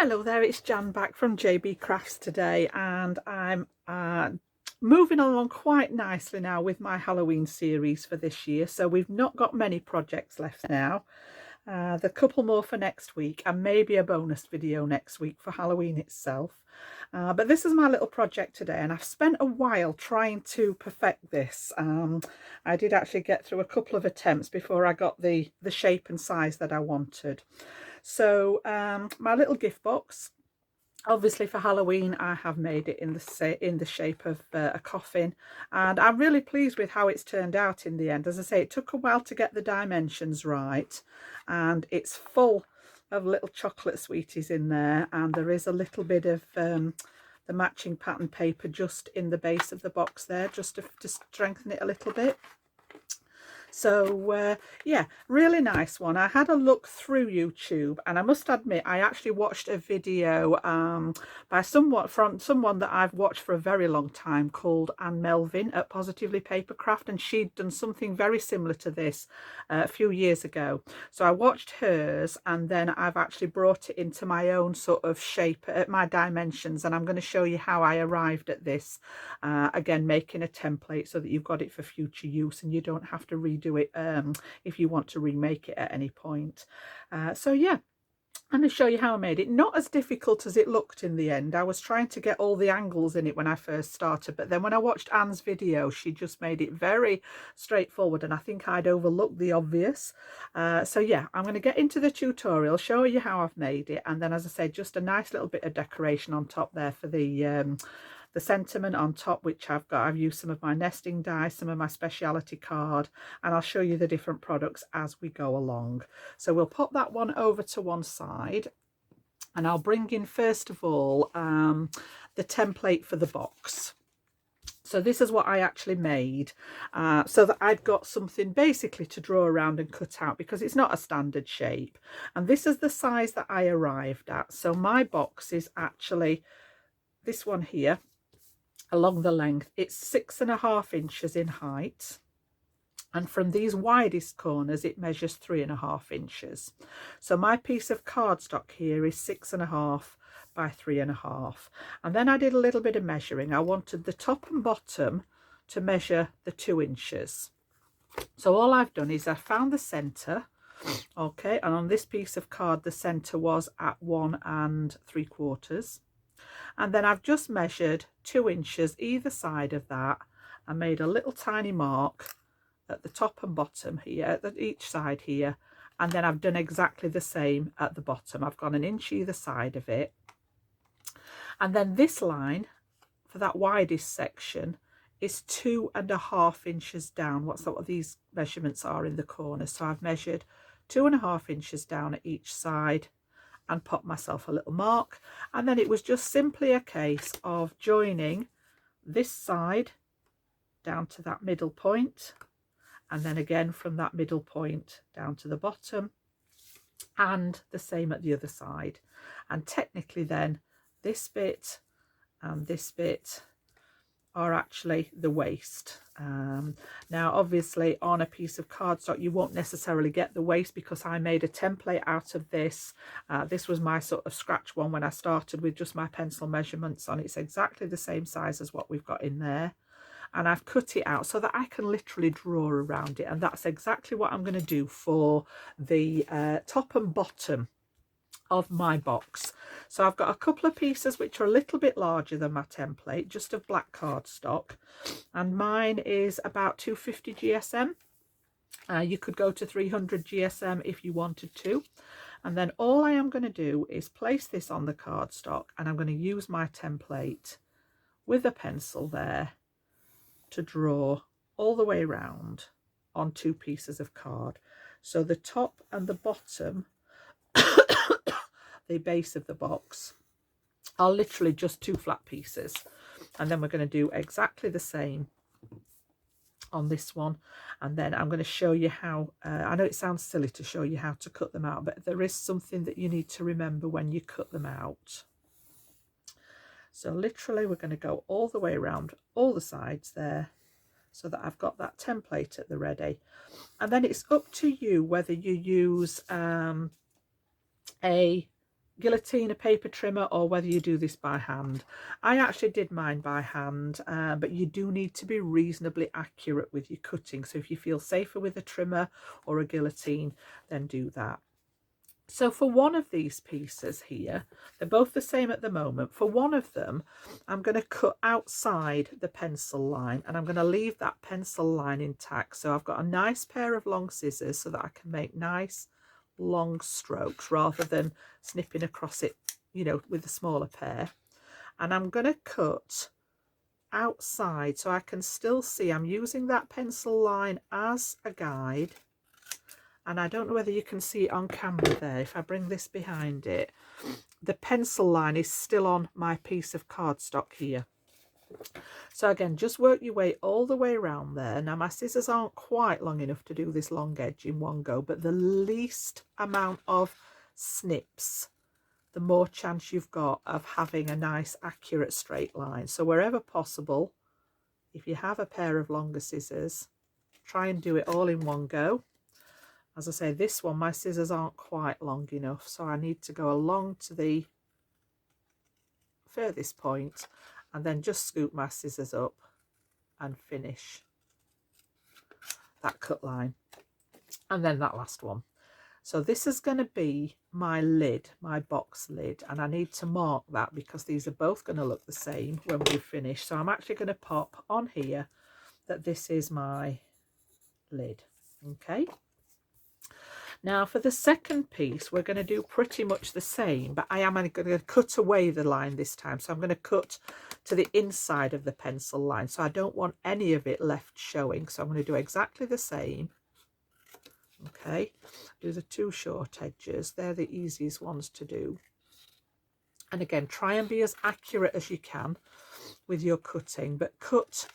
Hello there, it's Jan back from JB Crafts today, and I'm moving along quite nicely now with my Halloween series for this year. So we've not got many projects left now. The couple more for next week and maybe a bonus video next week for Halloween itself. But this is my little project today, and I've spent a while trying to perfect this. I did actually get through a couple of attempts before I got the shape and size that I wanted. So my little gift box, obviously for Halloween, I have made it in the shape of a coffin, and I'm really pleased with how it's turned out in the end. As I say, it took a while to get the dimensions right, and it's full of little chocolate sweeties in there, and there is a little bit of the matching pattern paper just in the base of the box there, just to strengthen it a little bit. So yeah, really nice one. I had a look through YouTube, and I must admit I actually watched a video by someone that I've watched for a very long time, called Anne Melvin at Positively Papercraft, and she'd done something very similar to this a few years ago. So I watched hers, and then I've actually brought it into my own sort of shape at my dimensions, and I'm going to show you how I arrived at this. Again, making a template so that you've got it for future use and you don't have to redo it if you want to remake it at any point. So yeah, I'm going to show you how I made it. Not as difficult as it looked in the end. I was trying to get all the angles in it when I first started, but then when I watched Anne's video, she just made it very straightforward, and I think I'd overlooked the obvious. So yeah, I'm going to get into the tutorial, show you how I've made it, and then, as I say, just a nice little bit of decoration on top there for the sentiment on top, which I've used some of my nesting dies, some of my speciality card, and I'll show you the different products as we go along. So we'll pop that one over to one side, and I'll bring in first of all the template for the box. So this is what I actually made, so that I've got something basically to draw around and cut out, because it's not a standard shape. And this is the size that I arrived at. So my box is actually this one here. Along the length, it's 6.5 inches in height, and from these widest corners it measures 3.5 inches. So my piece of cardstock here is 6.5 by 3.5, and then I did a little bit of measuring. I wanted the top and bottom to measure the 2 inches. So all I've done is I found the center, okay, and on this piece of card the center was at 1 3/4. And then I've just measured 2 inches either side of that and made a little tiny mark at the top and bottom here, at each side here. And then I've done exactly the same at the bottom. I've gone 1 inch either side of it. And then this line for that widest section is 2.5 inches down. What's that, what these measurements are in the corner. So I've measured 2.5 inches down at each side and pop myself a little mark, and then it was just simply a case of joining this side down to that middle point, and then again from that middle point down to the bottom, and the same at the other side. And technically then this bit and this bit are actually the waist. Now obviously on a piece of cardstock you won't necessarily get the waist, because I made a template out of this. This was my sort of scratch one when I started with just my pencil measurements on. It's exactly the same size as what we've got in there, and I've cut it out so that I can literally draw around it, and that's exactly what I'm going to do for the top and bottom of my box. So I've got a couple of pieces which are a little bit larger than my template, just of black cardstock, and mine is about 250 GSM. You could go to 300 GSM if you wanted to. And then all I am going to do is place this on the cardstock, and I'm going to use my template with a pencil there to draw all the way around on 2 pieces of card. So the top and the bottom the base of the box are literally just 2 flat pieces, and then we're going to do exactly the same on this one. And then I'm going to show you how I know it sounds silly to show you how to cut them out, but there is something that you need to remember when you cut them out. So literally we're going to go all the way around all the sides there, so that I've got that template at the ready. And then it's up to you whether you use a guillotine, a paper trimmer, or whether you do this by hand. I actually did mine by hand, but you do need to be reasonably accurate with your cutting. So if you feel safer with a trimmer or a guillotine, then do that. So for one of these pieces here, they're both the same at the moment. For one of them, I'm going to cut outside the pencil line, and I'm going to leave that pencil line intact. So I've got a nice pair of long scissors so that I can make nice long strokes rather than snipping across it, you know, with a smaller pair. And I'm going to cut outside so I can still see I'm using that pencil line as a guide. And I don't know whether you can see it on camera there. If I bring this behind it, the pencil line is still on my piece of cardstock here. So again, just work your way all the way around there. Now my scissors aren't quite long enough to do this long edge in one go, but the least amount of snips, the more chance you've got of having a nice accurate straight line. So wherever possible, if you have a pair of longer scissors, try and do it all in one go. As I say, this one, my scissors aren't quite long enough, so I need to go along to the furthest point and then just scoop my scissors up and finish that cut line. And then that last one. So this is going to be my lid, my box lid, and I need to mark that because these are both going to look the same when we finish. So I'm actually going to pop on here that this is my lid. Okay. Now for the second piece, we're going to do pretty much the same, but I am going to cut away the line this time. So I'm going to cut to the inside of the pencil line. So I don't want any of it left showing. So I'm going to do exactly the same. Okay, do the two short edges. They're the easiest ones to do. And again, try and be as accurate as you can with your cutting, but cut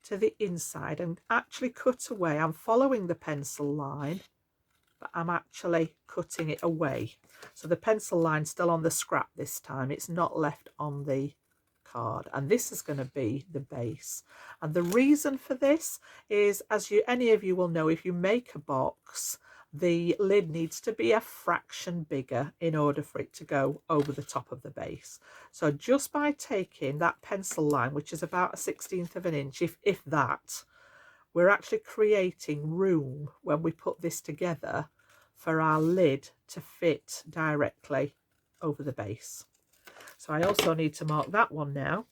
to the inside and actually cut away. I'm following the pencil line, but I'm actually cutting it away. So the pencil line's still on the scrap this time. It's not left on the card. And this is going to be the base. And the reason for this is, as any of you will know, if you make a box, the lid needs to be a fraction bigger in order for it to go over the top of the base. So just by taking that pencil line, which is about 1/16 of an inch, if that, we're actually creating room when we put this together for our lid to fit directly over the base. So I also need to mark that one now,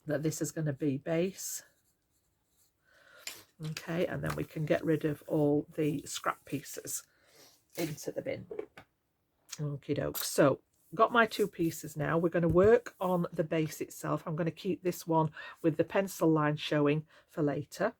that this is going to be base. Okay, and then we can get rid of all the scrap pieces into the bin. Okie doke. So got my two pieces now. We're going to work on the base itself. I'm going to keep this one with the pencil line showing for later.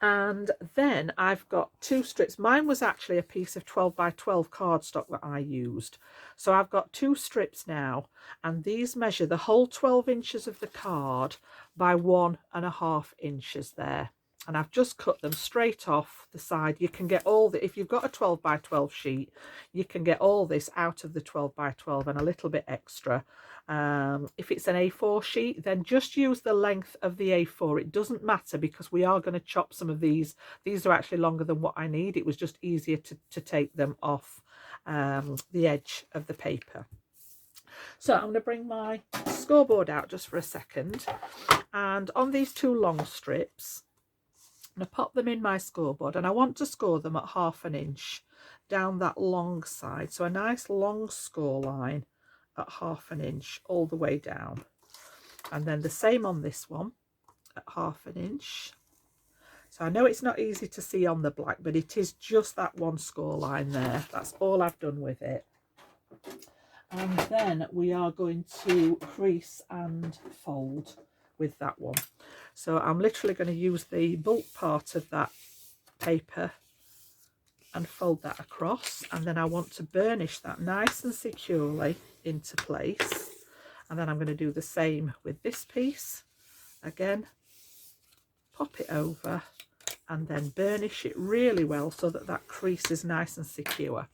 And then I've got two strips. Mine was actually a piece of 12 by 12 cardstock that I used. So I've got two strips now, and these measure the whole 12 inches of the card by 1.5 inches there. And I've just cut them straight off the side. You can get all the, if you've got a 12 by 12 sheet, you can get all this out of the 12 by 12 and a little bit extra. If it's an A4 sheet, then just use the length of the A4. It doesn't matter because we are going to chop some of these. These are actually longer than what I need. It was just easier to take them off the edge of the paper. So I'm going to bring my scoreboard out just for a second. And on these two long strips, I'm going to pop them in my scoreboard, and I want to score them at 1/2 inch down that long side. So a nice long score line at 1/2 inch all the way down. And then the same on this one at 1/2 inch. So I know it's not easy to see on the black, but it is just that one score line there. That's all I've done with it. And then we are going to crease and fold with that one. So I'm literally going to use the bulk part of that paper and fold that across, and then I want to burnish that nice and securely into place. And then I'm going to do the same with this piece. Again, pop it over and then burnish it really well so that that crease is nice and secure.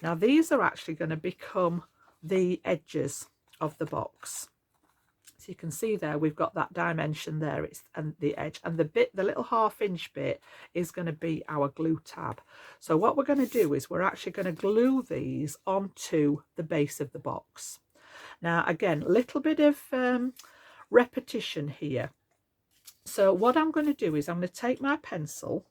Now these are actually going to become the edges of the box. So you can see there we've got that dimension there, it's and the edge, and the little 1/2 inch bit is going to be our glue tab. So what we're going to do is we're actually going to glue these onto the base of the box. Now again, a little bit of repetition here. So what I'm going to do is I'm going to take my pencil,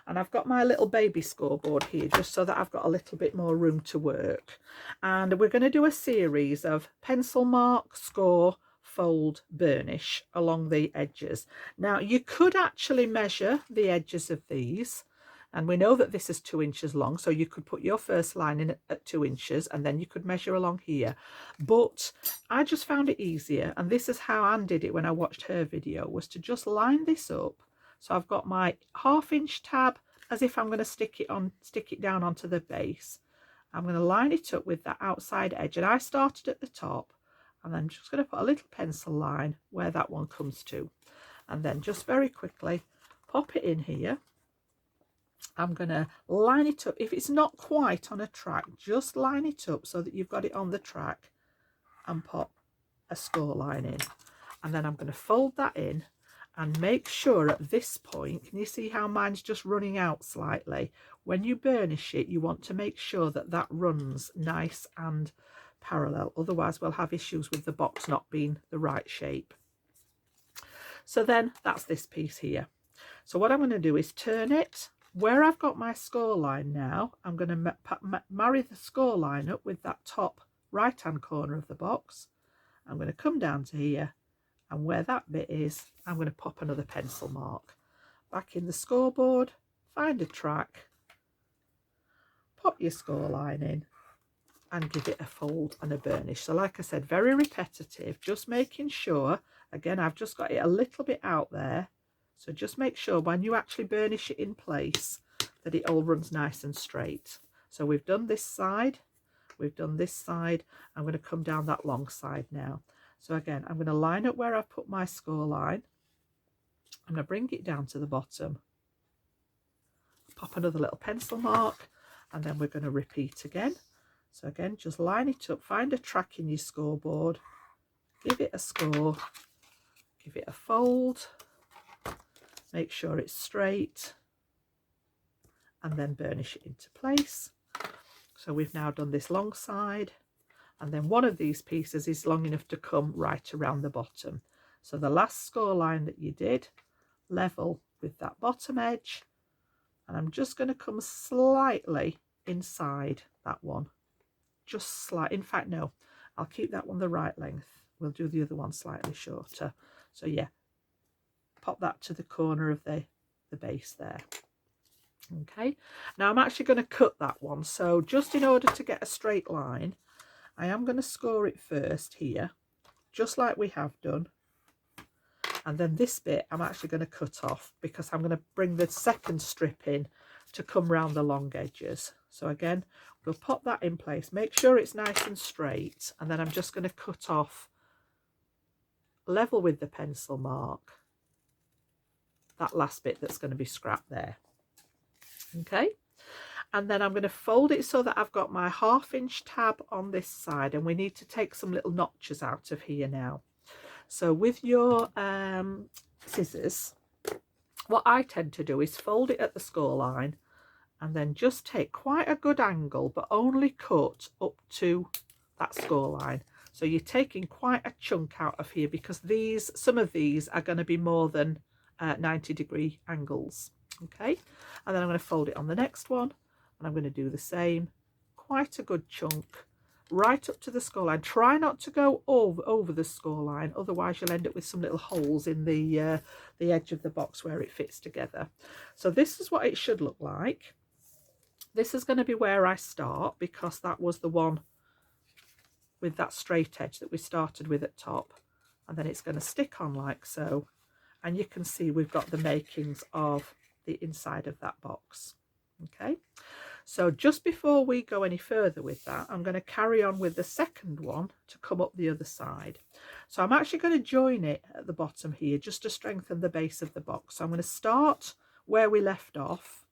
and I've got my little baby scoreboard here just so that I've got a little bit more room to work, and we're going to do a series of pencil mark, score, fold, burnish along the edges. Now you could actually measure the edges of these, and we know that this is 2 inches long, so you could put your first line in at 2 inches and then you could measure along here. But I just found it easier, and this is how Anne did it when I watched her video, was to just line this up. So I've got my 1/2 inch tab as if I'm going to stick it down onto the base. I'm going to line it up with that outside edge, and I started at the top, and I'm just going to put a little pencil line where that one comes to, and then just very quickly pop it in here. I'm going to line it up. If it's not quite on a track, just line it up so that you've got it on the track, and pop a score line in, and then I'm going to fold that in. And make sure at this point, can you see how mine's just running out slightly? When you burnish it, you want to make sure that that runs nice and parallel. Otherwise, we'll have issues with the box not being the right shape. So then that's this piece here. So what I'm going to do is turn it. Where I've got my score line now, I'm going to marry the score line up with that top right-hand corner of the box. I'm going to come down to here. And where that bit is, I'm going to pop another pencil mark. Back in the scoreboard, find a track, pop your score line in, and give it a fold and a burnish. So like I said, very repetitive, just making sure, again, I've just got it a little bit out there. So just make sure when you actually burnish it in place that it all runs nice and straight. So we've done this side, we've done this side. I'm going to come down that long side now. So again, I'm going to line up where I've put my score line. I'm going to bring it down to the bottom, pop another little pencil mark, and then we're going to repeat again. So again, just line it up, find a track in your scoreboard, give it a score, give it a fold, make sure it's straight, and then burnish it into place. So we've now done this long side. And then one of these pieces is long enough to come right around the bottom. So the last score line that you did, level with that bottom edge, and I'm just going to come slightly inside that one. Just slight, in fact, no, I'll keep that one the right length. We'll do the other one slightly shorter. So yeah, pop that to the corner of the base there. Okay, now I'm actually going to cut that one. So just in order to get a straight line, I am going to score it first here, just like we have done. And then this bit I'm actually going to cut off because I'm going to bring the second strip in to come round the long edges. So again, we'll pop that in place, make sure it's nice and straight, and then I'm just going to cut off level with the pencil mark that last bit that's going to be scrapped there. Okay. And then I'm going to fold it so that I've got my 1/2 inch tab on this side, and we need to take some little notches out of here now. So with your scissors, what I tend to do is fold it at the score line and then just take quite a good angle, but only cut up to that score line. So you're taking quite a chunk out of here because some of these are going to be more than 90-degree angles. Okay, and then I'm going to fold it on the next one. And I'm going to do the same, quite a good chunk, right up to the score line. Try not to go over the score line, otherwise you'll end up with some little holes in the edge of the box where it fits together. So this is what it should look like. This is going to be where I start because that was the one with that straight edge that we started with at top. And then it's going to stick on like so. And you can see we've got the makings of the inside of that box. Okay, so just before we go any further with that, I'm going to carry on with the second one to come up the other side. So I'm actually going to join it at the bottom here just to strengthen the base of the box. So I'm going to start where we left off,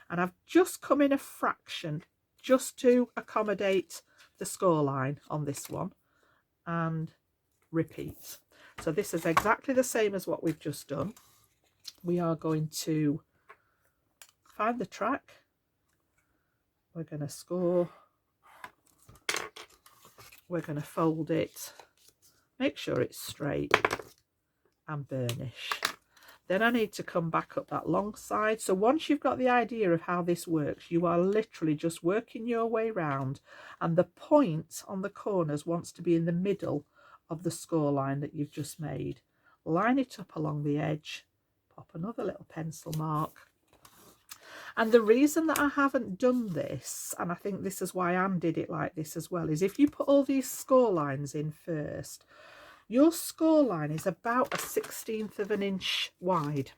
and I've just come in a fraction just to accommodate the score line on this one, and repeat. So this is exactly the same as what we've just done. We are going to find the track. We're going to score. We're going to fold it. Make sure it's straight and burnish. Then I need to come back up that long side. So once you've got the idea of how this works, you are literally just working your way round, and the point on the corners wants to be in the middle of the score line that you've just made. Line it up along the edge, pop another little pencil mark. And the reason that I haven't done this, and I think this is why Anne did it like this as well, is if you put all these score lines in first, your score line is about 1/16 of an inch wide,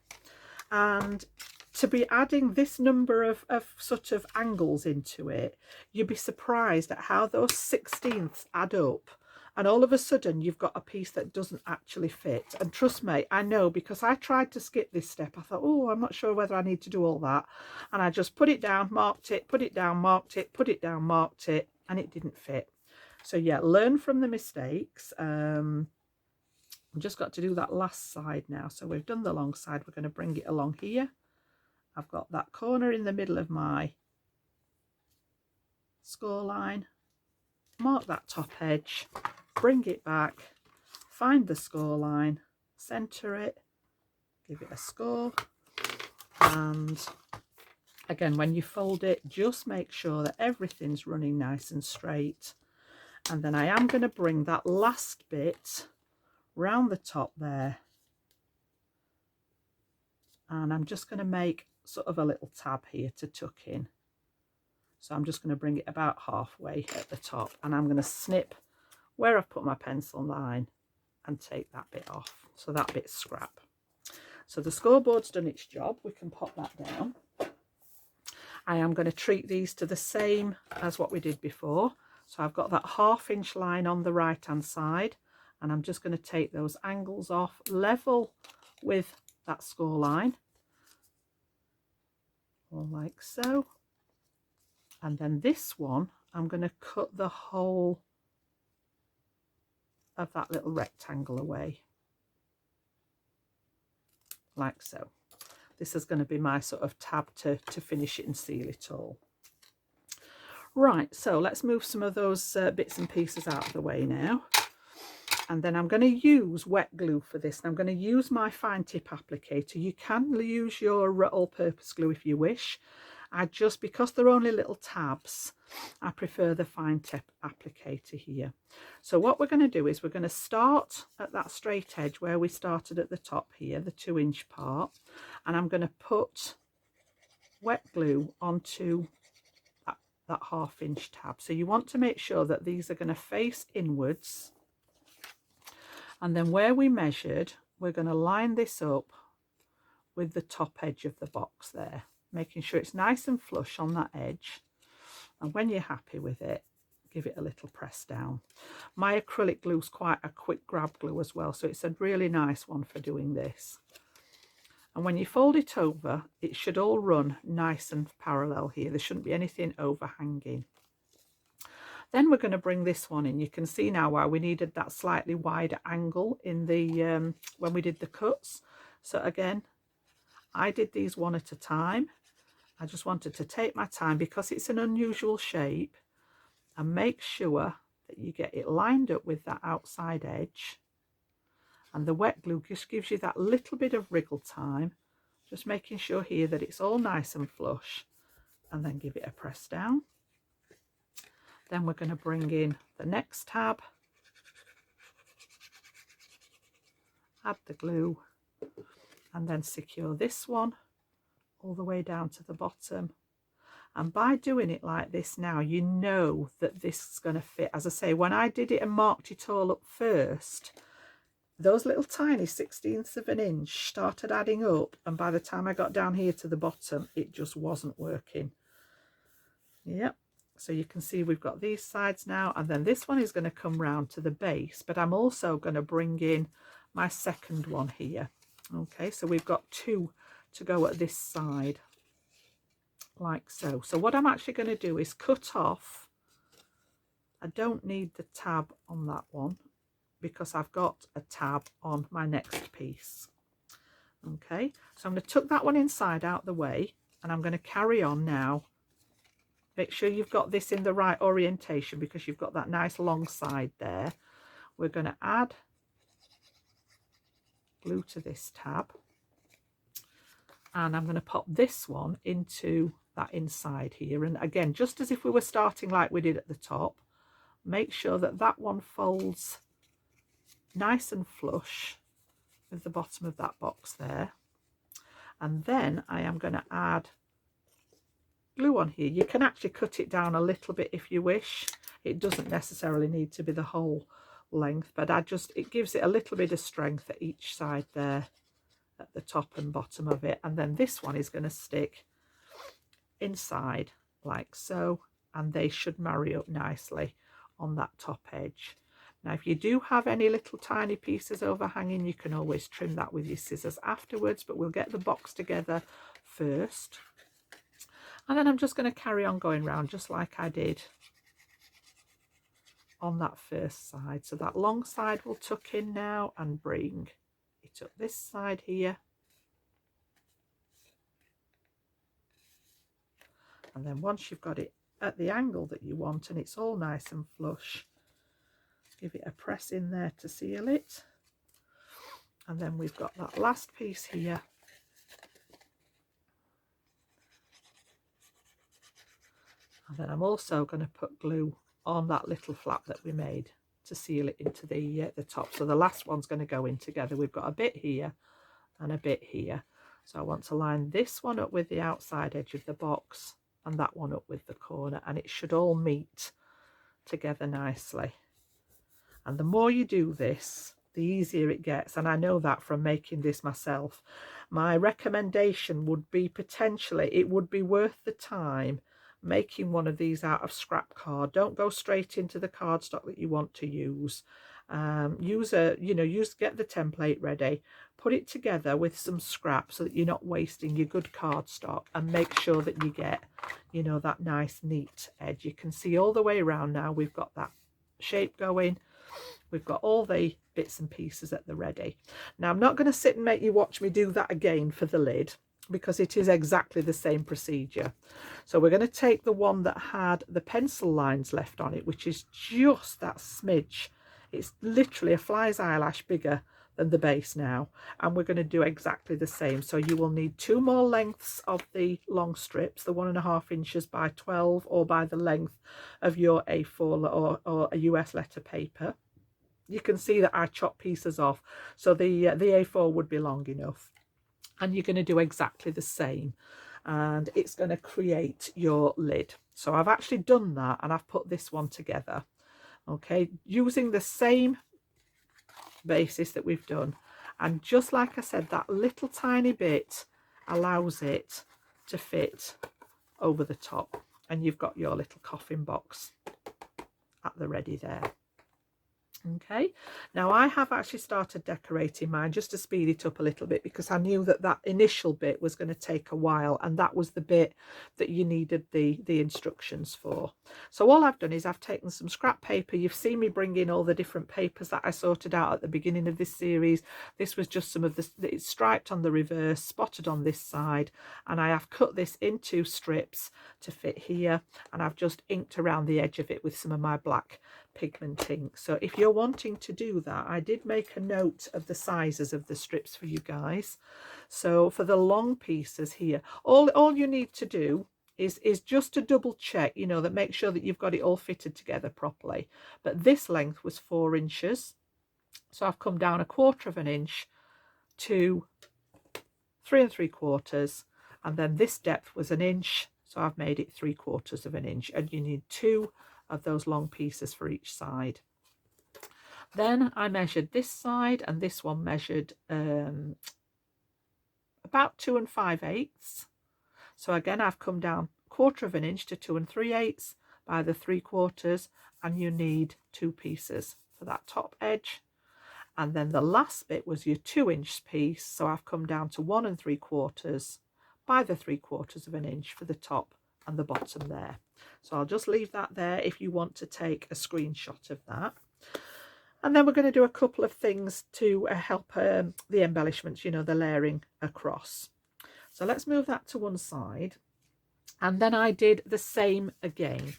and to be adding this number of sort of angles into it, you'd be surprised at how those 16ths add up, and all of a sudden you've got a piece that doesn't actually fit. And trust me, I know, because I tried to skip this step. I thought, oh, I'm not sure whether I need to do all that, and I just put it down, marked it, put it down, marked it, put it down, marked it, and it didn't fit. So yeah, learn from the mistakes. We've just got to do that last side now. So we've done the long side. We're going to bring it along here. I've got that corner in the middle of my score line. Mark that top edge, bring it back, find the score line, center it, give it a score. And again, when you fold it, just make sure that everything's running nice and straight. And then I am going to bring that last bit round the top there, and I'm just going to make sort of a little tab here to tuck in. So I'm just going to bring it about halfway at the top, and I'm going to snip where I've put my pencil line and take that bit off, so that bit's scrap. So the scoreboard's done its job. We can pop that down. I am going to treat these to the same as what we did before. So I've got that 1/2 inch line on the right hand side, and I'm just going to take those angles off level with that score line, all like so. And then this one, I'm going to cut the whole of that little rectangle away, like so. This is going to be my sort of tab to finish it and seal it all. Right, so let's move some of those bits and pieces out of the way now. And then I'm going to use wet glue for this. And I'm going to use my fine tip applicator. You can use your all-purpose glue if you wish. Because they're only little tabs, I prefer the fine tip applicator here. So what we're going to do is we're going to start at that straight edge where we started at the top here, the 2-inch part. And I'm going to put wet glue onto that 1/2 inch tab. So you want to make sure that these are going to face inwards. And then where we measured, we're going to line this up with the top edge of the box there, making sure it's nice and flush on that edge. And when you're happy with it, give it a little press down. My acrylic glue is quite a quick grab glue as well, so it's a really nice one for doing this. And when you fold it over, it should all run nice and parallel here. There shouldn't be anything overhanging. Then we're going to bring this one in. You can see now why we needed that slightly wider angle in the when we did the cuts. So again, I did these one at a time. I just wanted to take my time because it's an unusual shape, and make sure that you get it lined up with that outside edge. And the wet glue just gives you that little bit of wriggle time, just making sure here that it's all nice and flush, and then give it a press down. Then we're going to bring in the next tab, add the glue, and then secure this one all the way down to the bottom. And by doing it like this now, you know that this is going to fit. As I say, when I did it and marked it all up first, those little tiny 1/16 of an inch started adding up, and by the time I got down here to the bottom, it just wasn't working. Yep. So you can see we've got these sides now, and then this one is going to come round to the base, but I'm also going to bring in my second one here. Okay, so we've got 2 to go at this side, like so. So what I'm actually going to do is cut off. I don't need the tab on that one, because I've got a tab on my next piece. Okay, so I'm going to tuck that one inside out the way, and I'm going to carry on now. Make sure you've got this in the right orientation because you've got that nice long side there. We're going to add glue to this tab, and I'm going to pop this one into that inside here. And again, just as if we were starting like we did at the top, make sure that that one folds nice and flush with the bottom of that box there. And then I am going to add glue on here. You can actually cut it down a little bit if you wish. It doesn't necessarily need to be the whole length, but it gives it a little bit of strength at each side there, at the top and bottom of it. And then this one is going to stick inside like so, and they should marry up nicely on that top edge. Now if you do have any little tiny pieces overhanging, you can always trim that with your scissors afterwards, but we'll get the box together first. And then I'm just going to carry on going round just like I did on that first side. So that long side will tuck in now and bring it up this side here. And then once you've got it at the angle that you want and it's all nice and flush, give it a press in there to seal it. And then we've got that last piece here. And then I'm also going to put glue on that little flap that we made to seal it into the top. So the last one's going to go in together. We've got a bit here and a bit here. So I want to line this one up with the outside edge of the box and that one up with the corner, and it should all meet together nicely. And the more you do this, the easier it gets. And I know that from making this myself. My recommendation would be potentially, it would be worth the time making one of these out of scrap card. Don't go straight into the cardstock that you want to use. Get the template ready, put it together with some scrap so that you're not wasting your good cardstock, and make sure that you get, that nice neat edge. You can see all the way around now we've got that shape going. We've got all the bits and pieces at the ready. Now I'm not going to sit and make you watch me do that again for the lid, because it is exactly the same procedure. So we're going to take the one that had the pencil lines left on it, which is just that smidge. It's literally a fly's eyelash bigger than the base now, and we're going to do exactly the same. So you will need 2 more lengths of the long strips, the 1.5 inches by 12, or by the length of your A4 or a US letter paper. You can see that I chopped pieces off, so the A4 would be long enough. And you're going to do exactly the same, and it's going to create your lid. So I've actually done that, and I've put this one together, okay, using the same basis that we've done. And just like I said, that little tiny bit allows it to fit over the top, and you've got your little coffin box at the ready there. Okay, now I have actually started decorating mine just to speed it up a little bit, because I knew that that initial bit was going to take a while, and that was the bit that you needed the instructions for. So all I've done is I've taken some scrap paper. You've seen me bring in all the different papers that I sorted out at the beginning of this series. This was just some of the, it's striped on the reverse, spotted on this side, and I have cut this into strips to fit here, and I've just inked around the edge of it with some of my black pigment ink. So if you're wanting to do that, I did make a note of the sizes of the strips for you guys. So for the long pieces here, all you need to do is just to double check, that make sure that you've got it all fitted together properly. But this length was 4 inches, so I've come down 1/4 inch to 3 3/4, and then this depth was 1 inch, so I've made it 3/4 inch, and you need 2 of those long pieces for each side. Then I measured this side, and this one measured about 2 5/8. So again, I've come down 1/4 inch to 2 3/8 by the 3/4, and you need 2 pieces for that top edge. And then the last bit was your 2-inch piece, so I've come down to 1 3/4 by the 3/4 inch for the top and the bottom there. So I'll just leave that there if you want to take a screenshot of that. And then we're going to do a couple of things to help the embellishments, you know, the layering across. So let's move that to one side. And then I did the same again.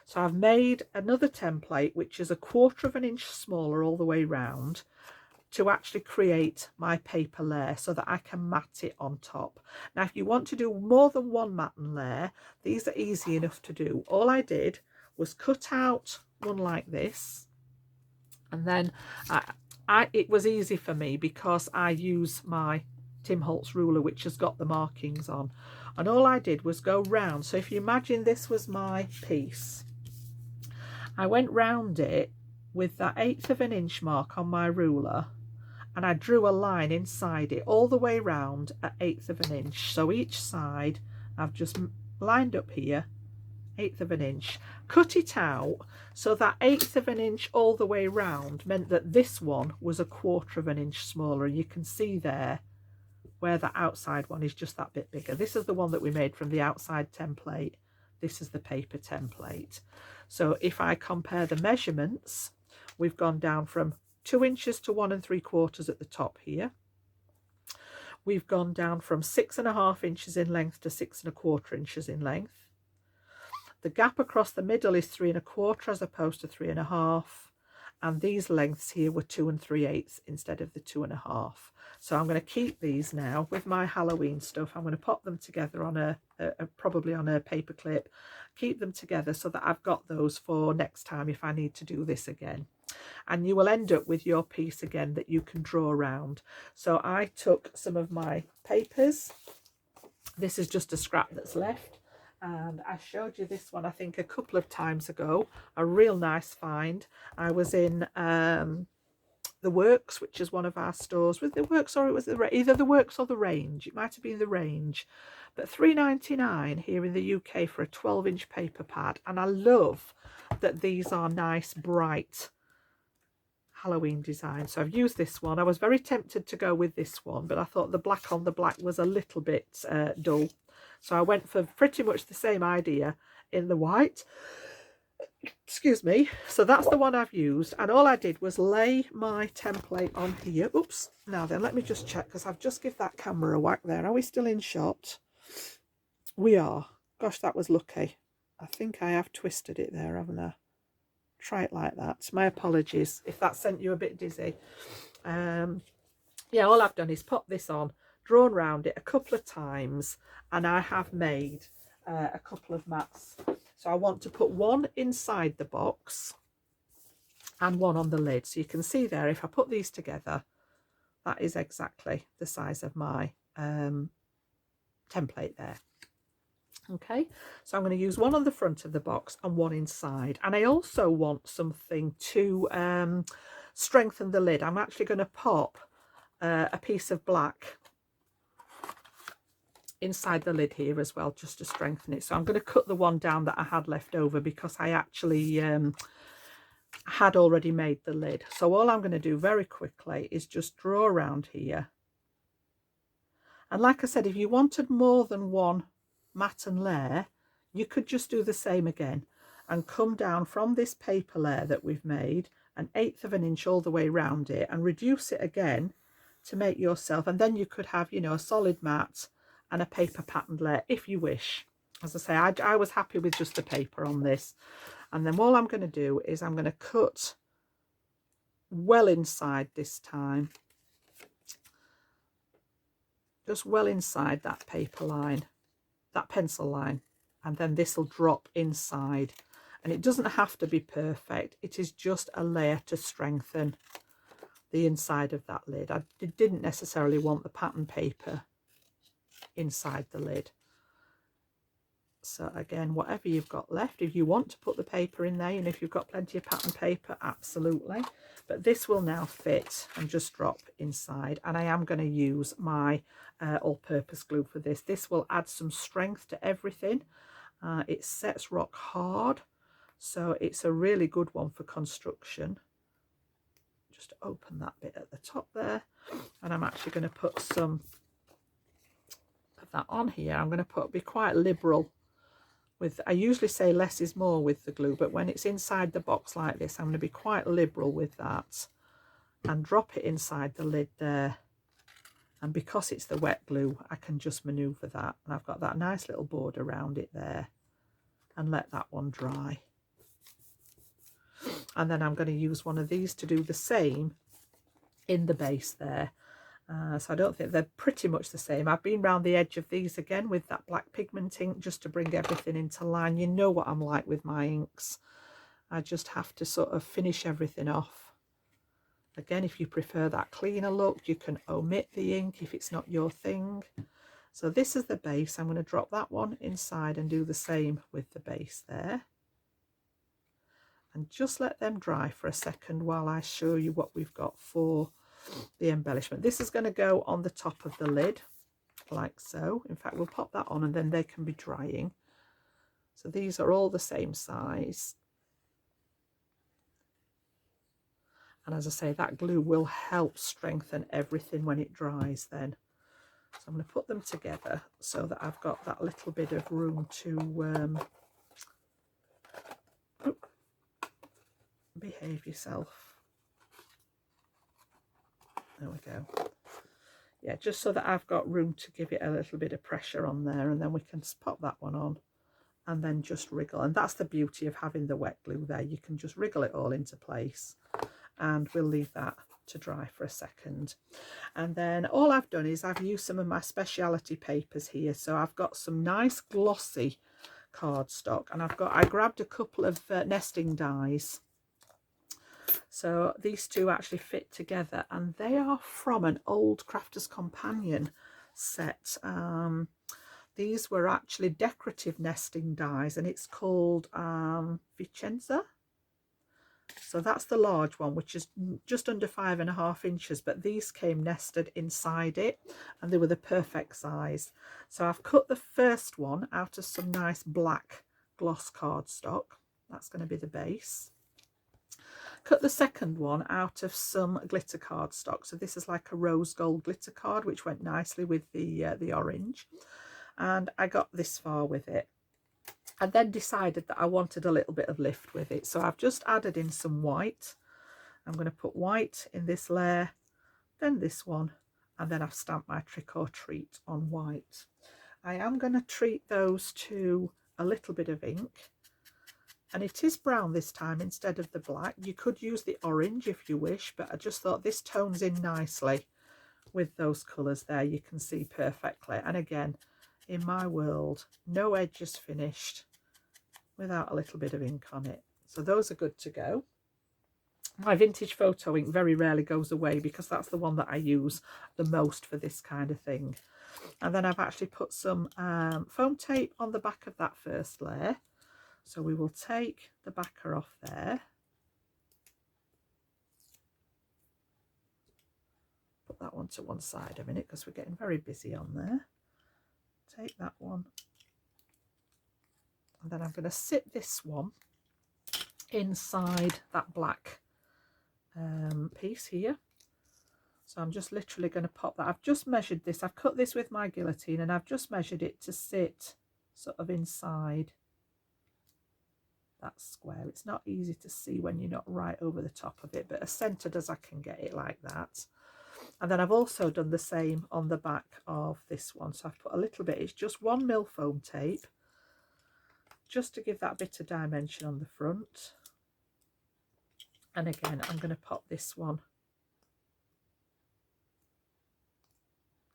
So I've made another template, which is 1/4 of an inch smaller all the way round, to actually create my paper layer so that I can mat it on top. Now, if you want to do more than one matting layer, these are easy enough to do. All I did was cut out one like this, and then it was easy for me because I use my Tim Holtz ruler, which has got the markings on, and all I did was go round. So if you imagine this was my piece, I went round it with that 1/8 of an inch mark on my ruler, and I drew a line inside it all the way round at 1/8 of an inch. So each side I've just lined up here 1/8 of an inch, cut it out, so that 1/8 of an inch all the way round meant that this one was 1/4 of an inch smaller. And you can see there where the outside one is just that bit bigger. This is the one that we made from the outside template. This is the paper template. So if I compare the measurements, we've gone down from 2 inches to 1 3/4 at the top here. We've gone down from 6.5 inches in length to 6.25 inches in length. The gap across the middle is 3.25 as opposed to 3.5. And these lengths here were 2 3/8 instead of the 2.5. So I'm going to keep these now with my Halloween stuff. I'm going to pop them together on probably on a paper clip, keep them together so that I've got those for next time if I need to do this again. And you will end up with your piece again that you can draw around. So I took some of my papers. This is just a scrap that's left. And I showed you this one, I think, a couple of times ago. A real nice find. I was in the Works, which is one of our stores. With the Works, or it was either the Works or the Range. It might have been the Range. But £3.99 here in the UK for a 12-inch paper pad. And I love that these are nice, bright Halloween design. So I've used this one. I was very tempted to go with this one, but I thought the black on the black was a little bit dull. So I went for pretty much the same idea in the white. Excuse me. So that's the one I've used. And all I did was lay my template on here. Oops. Now then, let me just check, because I've just give that camera a whack there. Are we still in shot? We are. Gosh, that was lucky. I think I have twisted it there, haven't I? Try it like that. My apologies if that sent you a bit dizzy. Yeah, all I've done is pop this on, drawn around it a couple of times, and I have made a couple of mats. So I want to put one inside the box and one on the lid. So you can see there, if I put these together, that is exactly the size of my template there. Okay, so I'm going to use one on the front of the box and one inside. And I also want something to strengthen the lid. I'm actually going to pop a piece of black inside the lid here as well, just to strengthen it. So I'm going to cut the one down that I had left over, because I actually had already made the lid. So all I'm going to do very quickly is just draw around here. And like I said, if you wanted more than one mat and layer, you could just do the same again and come down from this paper layer that we've made 1/8 of an inch all the way around it and reduce it again to make yourself, and then you could have, you know, a solid mat and a paper patterned layer if you wish. As I say, I was happy with just the paper on this. And then all I'm going to do is I'm going to cut well inside this time, just well inside that paper line, that pencil line, and then this will drop inside. And it doesn't have to be perfect, it is just a layer to strengthen the inside of that lid. I didn't necessarily want the pattern paper inside the lid. So again, whatever you've got left, if you want to put the paper in there, and if you've got plenty of pattern paper, absolutely. But this will now fit and just drop inside. And I am going to use my all-purpose glue for this. This will add some strength to everything. It sets rock hard, so it's a really good one for construction. Just open that bit at the top there, and I'm actually going to put some of that on here. I'm going to be quite liberal I usually say less is more with the glue, but when it's inside the box like this, I'm going to be quite liberal with that and drop it inside the lid there. And because it's the wet glue, I can just maneuver that. And I've got that nice little border around it there, and let that one dry. And then I'm going to use one of these to do the same in the base there. So I don't think they're pretty much the same. I've been round the edge of these again with that black pigment ink just to bring everything into line. You know what I'm like with my inks. I just have to sort of finish everything off. Again, if you prefer that cleaner look, you can omit the ink if it's not your thing. So this is the base. I'm going to drop that one inside and do the same with the base there. And just let them dry for a second while I show you what we've got for the embellishment. This is going to go on the top of the lid like so. In fact, we'll pop that on and then they can be drying. So these are all the same size. And as I say, that glue will help strengthen everything when it dries then. So I'm going to put them together so that I've got that little bit of room to behave yourself. There we go. Yeah, just so that I've got room to give it a little bit of pressure on there, and then we can pop that one on and then just wriggle. And that's the beauty of having the wet glue there. You can just wriggle it all into place, and we'll leave that to dry for a second. And then all I've done is I've used some of my speciality papers here. So I've got some nice glossy cardstock, and I grabbed a couple of nesting dies. So these two actually fit together, and they are from an old Crafter's Companion set. These were actually decorative nesting dies, and it's called Vicenza. So that's the large one, which is just under 5.5 inches, but these came nested inside it, and they were the perfect size. So I've cut the first one out of some nice black gloss cardstock. That's going to be the base. Cut the second one out of some glitter cardstock. So this is like a rose gold glitter card, which went nicely with the orange. And I got this far with it. I then decided that I wanted a little bit of lift with it. So I've just added in some white. I'm going to put white in this layer, then this one, and then I've stamped my Trick or Treat on white. I am going to treat those to a little bit of ink. And it is brown this time instead of the black. You could use the orange if you wish, but I just thought this tones in nicely with those colours there. You can see perfectly. And again, in my world, no edges finished without a little bit of ink on it. So those are good to go. My vintage photo ink very rarely goes away because that's the one that I use the most for this kind of thing. And then I've actually put some foam tape on the back of that first layer. So we will take the backer off there. Put that one to one side a minute because we're getting very busy on there. Take that one. And then I'm going to sit this one inside that black piece here. So I'm just literally going to pop that. I've just measured this. I've cut this with my guillotine and I've just measured it to sit sort of inside that square. It's not easy to see when you're not right over the top of it, but as centered as I can get it like that. And then I've also done the same on the back of this one. So I've put a little bit, it's just 1mm foam tape, just to give that bit of dimension on the front. And again, I'm going to pop this one.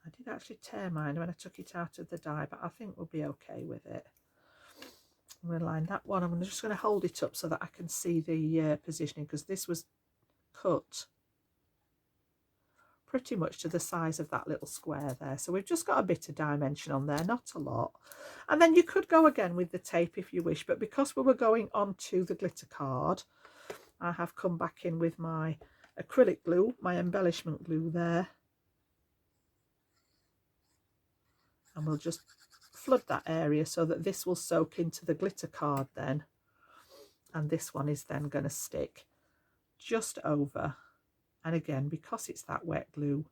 I did actually tear mine when I took it out of the die, but I think we'll be okay with it. I'm going to line that one. I'm just going to hold it up so that I can see the positioning, because this was cut pretty much to the size of that little square there. So we've just got a bit of dimension on there, not a lot. And then you could go again with the tape if you wish, but because we were going on to the glitter card, I have come back in with my acrylic glue, my embellishment glue there. And we'll just flood that area so that this will soak into the glitter card then. And this one is then going to stick just over. And again, because it's that wet glue,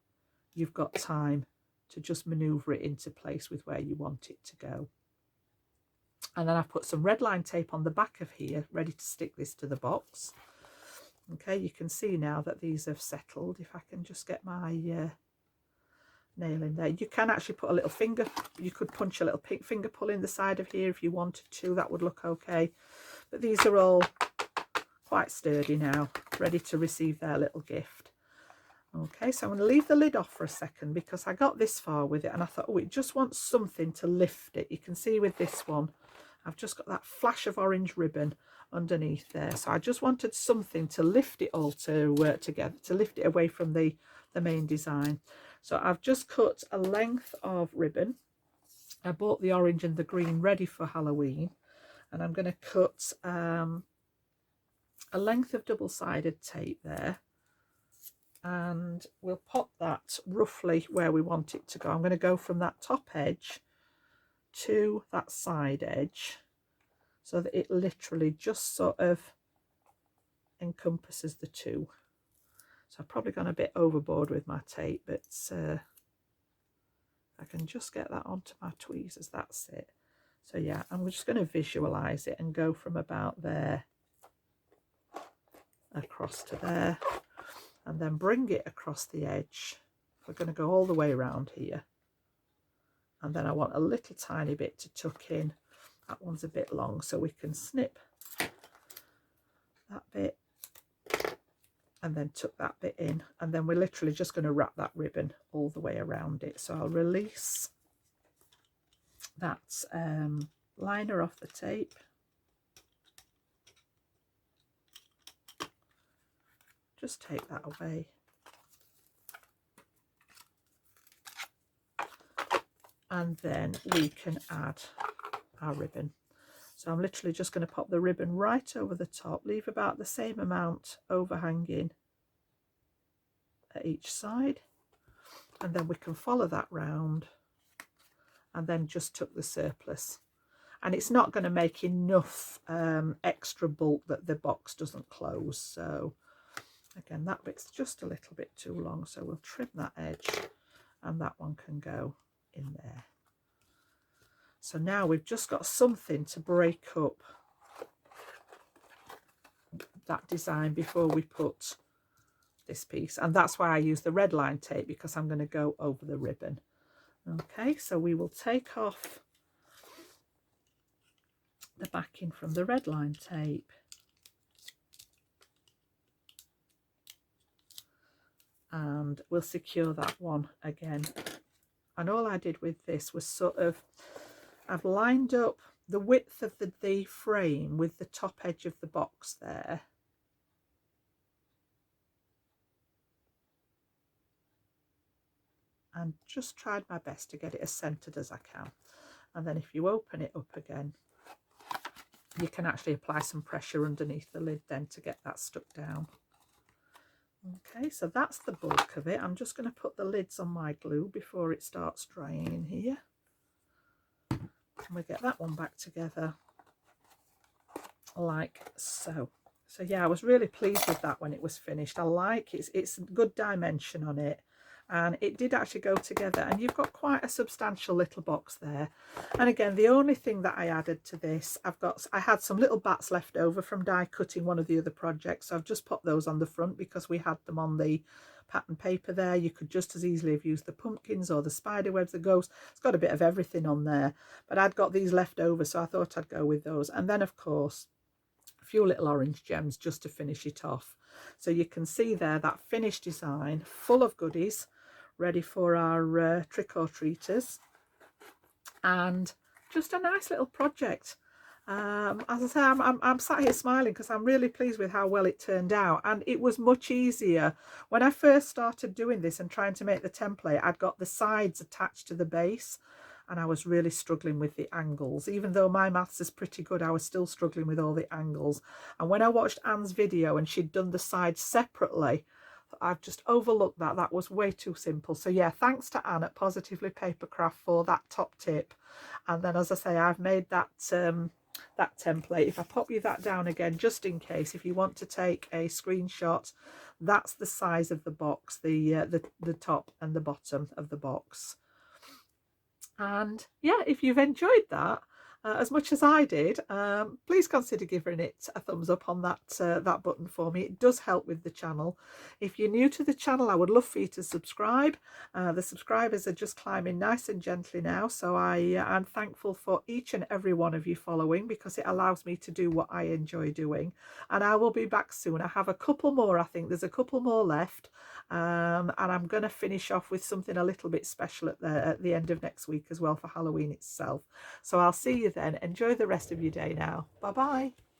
you've got time to just maneuver it into place with where you want it to go. And then I've put some red line tape on the back of here, ready to stick this to the box. Okay, you can see now that these have settled. If I can just get my nail in there. You can actually put a little finger, you could punch a little pink finger pull in the side of here if you wanted to. That would look okay. But these are all quite sturdy now, ready to receive their little gift. Okay, so I'm going to leave the lid off for a second because I got this far with it and I thought, oh, it just wants something to lift it. You can see with this one, I've just got that flash of orange ribbon underneath there. So I just wanted something to lift it all to together, to lift it away from the main design. So I've just cut a length of ribbon. I bought the orange and the green ready for Halloween. And I'm going to cut a length of double-sided tape there. And we'll pop that roughly where we want it to go. I'm going to go from that top edge to that side edge so that it literally just sort of encompasses the two. So I've probably gone a bit overboard with my tape, but I can just get that onto my tweezers. That's it. So yeah, I'm just going to visualize it and go from about there across to there, and then bring it across the edge. We're going to go all the way around here, and then I want a little tiny bit to tuck in. That one's a bit long, so we can snip that bit and then tuck that bit in, and then we're literally just going to wrap that ribbon all the way around it. So I'll release that liner off the tape, just take that away, and then we can add our ribbon. So I'm literally just going to pop the ribbon right over the top, leave about the same amount overhanging at each side, and then we can follow that round and then just tuck the surplus. And it's not going to make enough extra bulk that the box doesn't close. So again, that bit's just a little bit too long, so we'll trim that edge, and that one can go in there. So now we've just got something to break up that design before we put this piece, and that's why I use the red line tape, because I'm going to go over the ribbon. Okay, so we will take off the backing from the red line tape, and we'll secure that one again. And all I did with this was sort of, I've lined up the width of the frame with the top edge of the box there. And just tried my best to get it as centered as I can. And then if you open it up again, you can actually apply some pressure underneath the lid then to get that stuck down. Okay, so that's the bulk of it. I'm just going to put the lids on my glue before it starts drying in here. And we get that one back together like so. So yeah, I was really pleased with that when it was finished. I like it's good dimension on it, and it did actually go together, and you've got quite a substantial little box there. And again, the only thing that I added to this, I had some little bats left over from die cutting one of the other projects, so I've just popped those on the front because we had them on the pattern paper there. You could just as easily have used the pumpkins or the spider webs, the ghosts. It's got a bit of everything on there, but I'd got these left over, so I thought I'd go with those. And then of course a few little orange gems just to finish it off. So you can see there that finished design full of goodies ready for our trick-or-treaters, and just a nice little project. As I say, I'm sat here smiling because I'm really pleased with how well it turned out, and it was much easier when I first started doing this and trying to make the template. I'd got the sides attached to the base, and I was really struggling with the angles. Even though my maths is pretty good, I was still struggling with all the angles. And when I watched Anne's video and she'd done the sides separately, I've just overlooked that. That was way too simple. So yeah, thanks to Anne at Positively Papercraft for that top tip. And then, as I say, I've made that that template. If I pop you that down again, just in case, if you want to take a screenshot, that's the size of the box, the top and the bottom of the box. And yeah, if you've enjoyed that, as much as I did, please consider giving it a thumbs up on that button for me. It does help with the channel. If you're new to the channel, I would love for you to subscribe. The subscribers are just climbing nice and gently now, so I'm thankful for each and every one of you following, because it allows me to do what I enjoy doing. And I will be back soon. I have a couple more. I think there's a couple more left, and I'm going to finish off with something a little bit special at the end of next week as well for Halloween itself. So I'll see you then. Enjoy the rest of your day now. Bye bye.